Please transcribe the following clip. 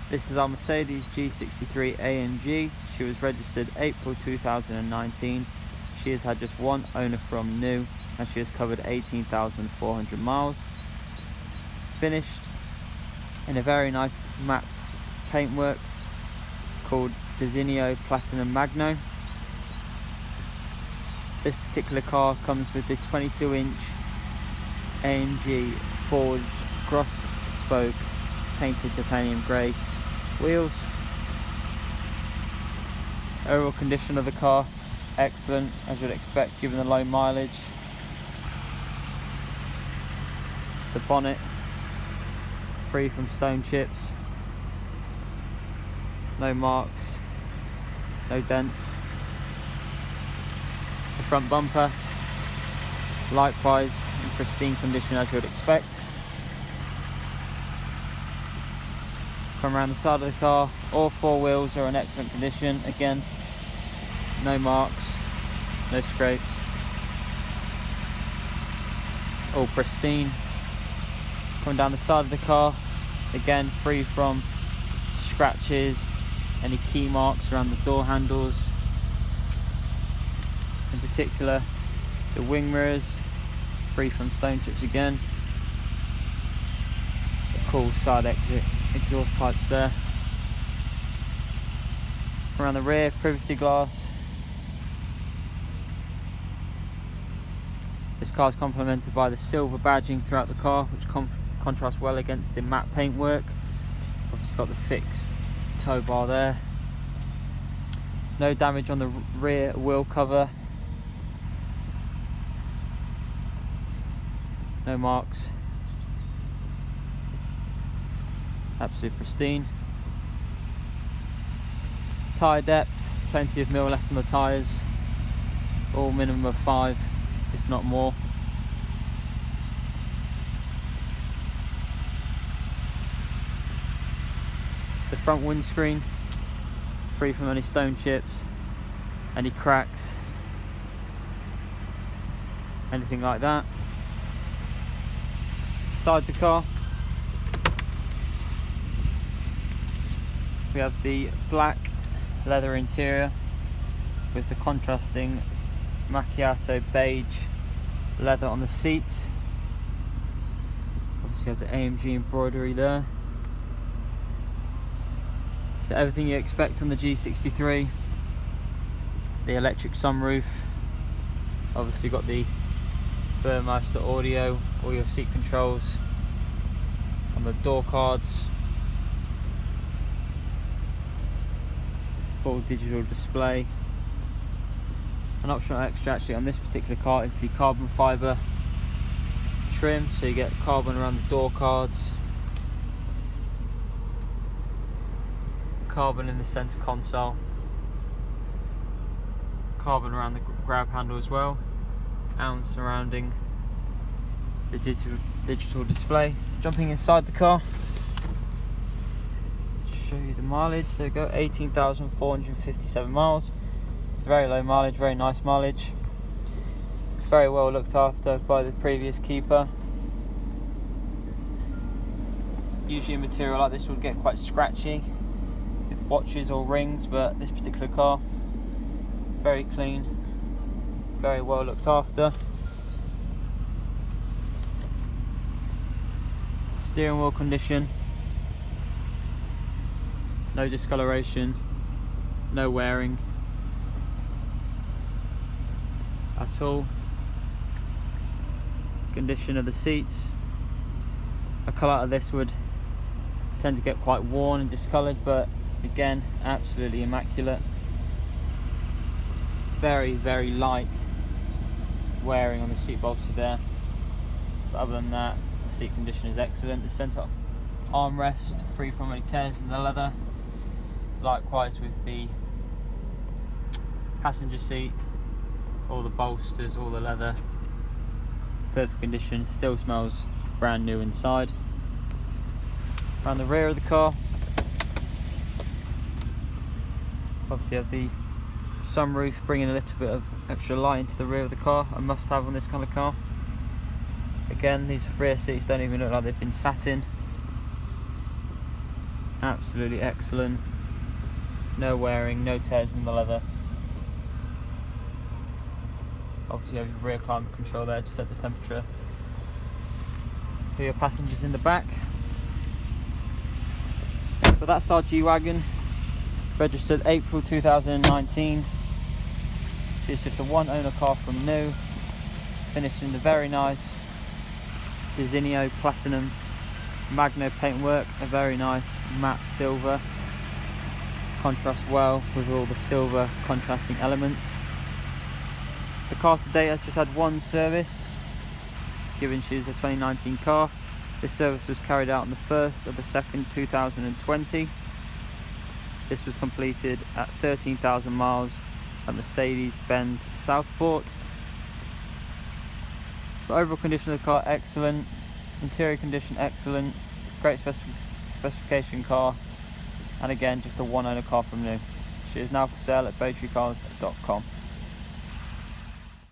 This is our Mercedes G63 AMG. She was registered April 2019. She has had just one owner from new, and she has covered 18,400 miles. Finished in a very nice matte paintwork called Designo Platinum Magno. This particular car comes with the 22-inch AMG Forged Cross-spoke painted titanium grey wheels. Overall condition of the car, excellent, as you'd expect given the low mileage. The bonnet, free from stone chips, no marks, no dents. The front bumper, likewise in pristine condition as you'd expect. Come around the side of the car, all four wheels are in excellent condition. Again, no marks, no scrapes, all pristine. Coming down the side of the car, again free from scratches, any key marks around the door handles. In particular, the wing mirrors, free from stone chips again. The cool side exit exhaust pipes there. Around the rear, privacy glass. This car is complemented by the silver badging throughout the car, which contrasts well against the matte paintwork. Obviously got the fixed tow bar there. No damage on the rear wheel cover. No marks. Absolutely pristine. Tyre depth, plenty of mil left on the tyres. All minimum of 5, if not more. The front windscreen, free from any stone chips, any cracks, anything like that. Inside the car, we have the black leather interior with the contrasting Macchiato beige leather on the seats. Obviously you have the AMG embroidery there. So everything you expect on the G63. The electric sunroof. Obviously got the Burmester audio, all your seat controls on the door cards. Full digital display. An optional extra actually on this particular car is the carbon fibre trim, so you get carbon around the door cards, carbon in the centre console, carbon around the grab handle as well, and surrounding the digital display. Jumping inside the car, show you the mileage. There we go, 18,457 miles. It's very low mileage, very nice mileage. Very well looked after by the previous keeper. Usually a material like this would get quite scratchy with watches or rings, but this particular car, very clean, very well looked after. Steering wheel condition, no discoloration, no wearing at all. Condition of the seats, a colour of this would tend to get quite worn and discoloured, but again, absolutely immaculate. Very, very light wearing on the seat bolster there, but other than that, the seat condition is excellent. The centre armrest, free from any tears in the leather. Likewise with the passenger seat, all the bolsters, all the leather, perfect condition, still smells brand new inside. Around the rear of the car, obviously you have the sunroof, bringing a little bit of extra light into the rear of the car, a must have on this kind of car. Again, these rear seats don't even look like they've been sat in. Absolutely excellent. No wearing, no tears in the leather. Obviously you have your rear climate control there to set the temperature for your passengers in the back. But that's our G-Wagon, registered April 2019. It's just a one owner car from new, finished in the very nice Designo Platinum Magno paintwork, a very nice matte silver, contrasts well with all the silver contrasting elements. The car today has just had one service, given she is a 2019 car. This service was carried out on the 1st of the 2nd 2020. This was completed at 13,000 miles at Mercedes-Benz Southport. The overall condition of the car excellent, interior condition excellent, great specification car, and again just a one owner car from new. She is now for sale at BeigeCars.com.